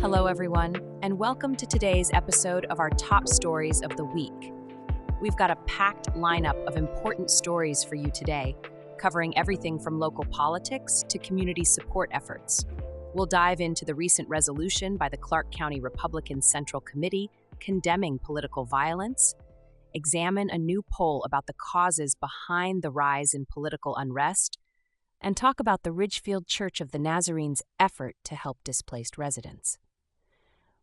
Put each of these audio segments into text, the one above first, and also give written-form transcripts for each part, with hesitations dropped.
Hello, everyone, and welcome to today's episode of our top stories of the week. We've got a packed lineup of important stories for you today, covering everything from local politics to community support efforts. We'll dive into the recent resolution by the Clark County Republican Central Committee condemning political violence, examine a new poll about the causes behind the rise in political unrest, and talk about the Ridgefield Church of the Nazarene's effort to help displaced residents.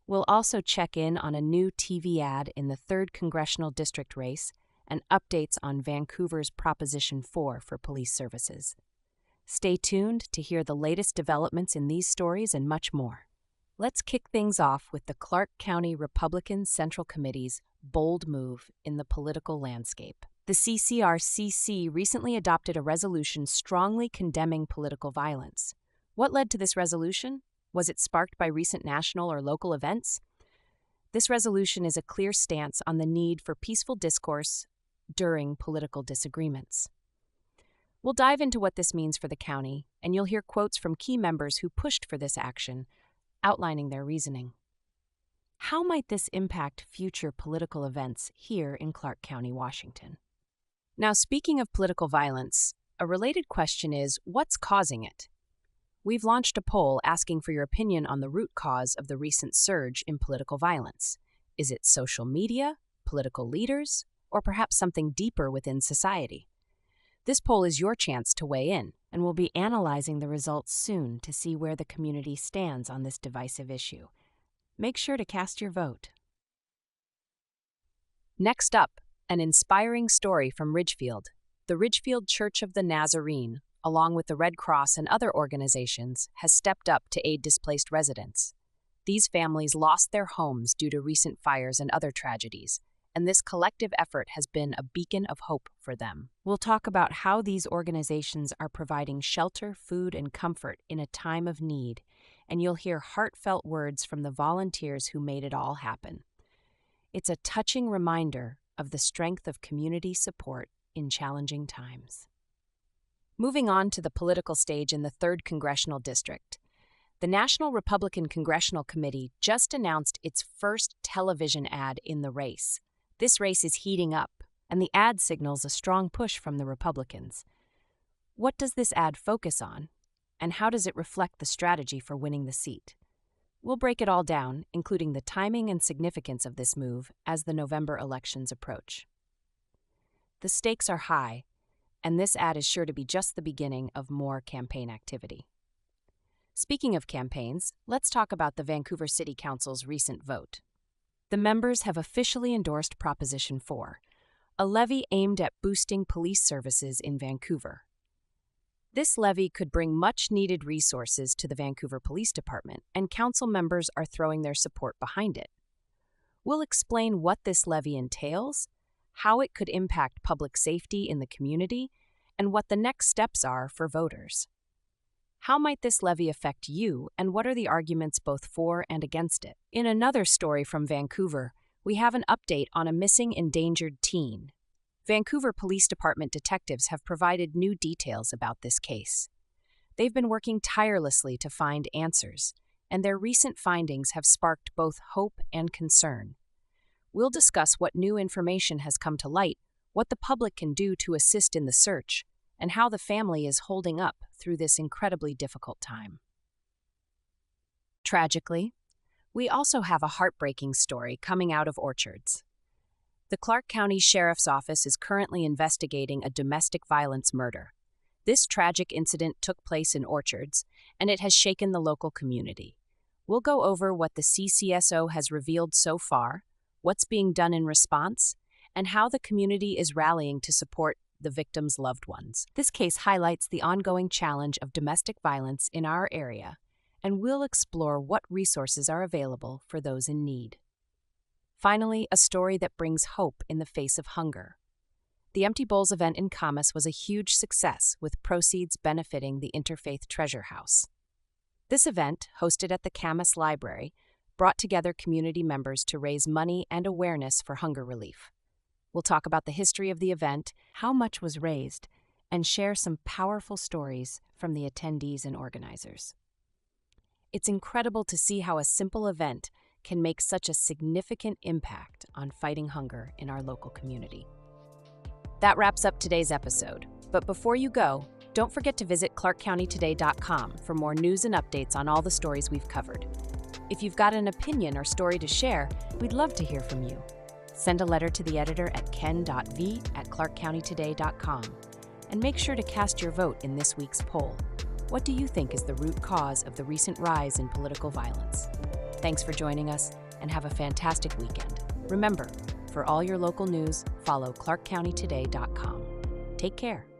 We'll also check in on a new TV ad in the 3rd Congressional District race and updates on Vancouver's Proposition 4 for police services. Stay tuned to hear the latest developments in these stories and much more. Let's kick things off with the Clark County Republican Central Committee's bold move in the political landscape. The CCRCC recently adopted a resolution strongly condemning political violence. What led to this resolution? Was it sparked by recent national or local events? This resolution is a clear stance on the need for peaceful discourse during political disagreements. We'll dive into what this means for the county, and you'll hear quotes from key members who pushed for this action, outlining their reasoning. How might this impact future political events here in Clark County, Washington? Now, speaking of political violence, a related question is, what's causing it? We've launched a poll asking for your opinion on the root cause of the recent surge in political violence. Is it social media, political leaders, or perhaps something deeper within society? This poll is your chance to weigh in, and we'll be analyzing the results soon to see where the community stands on this divisive issue. Make sure to cast your vote. Next up, an inspiring story from Ridgefield. The Ridgefield Church of the Nazarene, along with the Red Cross and other organizations, has stepped up to aid displaced residents. These families lost their homes due to recent fires and other tragedies, and this collective effort has been a beacon of hope for them. We'll talk about how these organizations are providing shelter, food, and comfort in a time of need, and you'll hear heartfelt words from the volunteers who made it all happen. It's a touching reminder of the strength of community support in challenging times. Moving on to the political stage in the 3rd Congressional District, the National Republican Congressional Committee just announced its first television ad in the race. This race is heating up, and the ad signals a strong push from the Republicans. What does this ad focus on, and how does it reflect the strategy for winning the seat? We'll break it all down, including the timing and significance of this move as the November elections approach. The stakes are high, and this ad is sure to be just the beginning of more campaign activity. Speaking of campaigns, let's talk about the Vancouver City Council's recent vote. The members have officially endorsed Proposition 4, a levy aimed at boosting police services in Vancouver. This levy could bring much-needed resources to the Vancouver Police Department, and council members are throwing their support behind it. We'll explain what this levy entails, how it could impact public safety in the community, and what the next steps are for voters. How might this levy affect you, and what are the arguments both for and against it? In another story from Vancouver, we have an update on a missing endangered teen. Vancouver Police Department detectives have provided new details about this case. They've been working tirelessly to find answers, and their recent findings have sparked both hope and concern. We'll discuss what new information has come to light, what the public can do to assist in the search, and how the family is holding up through this incredibly difficult time. Tragically, we also have a heartbreaking story coming out of Orchards. The Clark County Sheriff's Office is currently investigating a domestic violence murder. This tragic incident took place in Orchards, and it has shaken the local community. We'll go over what the CCSO has revealed so far, what's being done in response, and how the community is rallying to support the victims' loved ones. This case highlights the ongoing challenge of domestic violence in our area, and we'll explore what resources are available for those in need. Finally, a story that brings hope in the face of hunger. The Empty Bowls event in Camas was a huge success, with proceeds benefiting the Interfaith Treasure House. This event, hosted at the Camas Library, brought together community members to raise money and awareness for hunger relief. We'll talk about the history of the event, how much was raised, and share some powerful stories from the attendees and organizers. It's incredible to see how a simple event can make such a significant impact on fighting hunger in our local community. That wraps up today's episode. But before you go, don't forget to visit clarkcountytoday.com for more news and updates on all the stories we've covered. If you've got an opinion or story to share, we'd love to hear from you. Send a letter to the editor at ken.v at clarkcountytoday.com. And make sure to cast your vote in this week's poll. What do you think is the root cause of the recent rise in political violence? Thanks for joining us, and have a fantastic weekend. Remember, for all your local news, follow clarkcountytoday.com. Take care.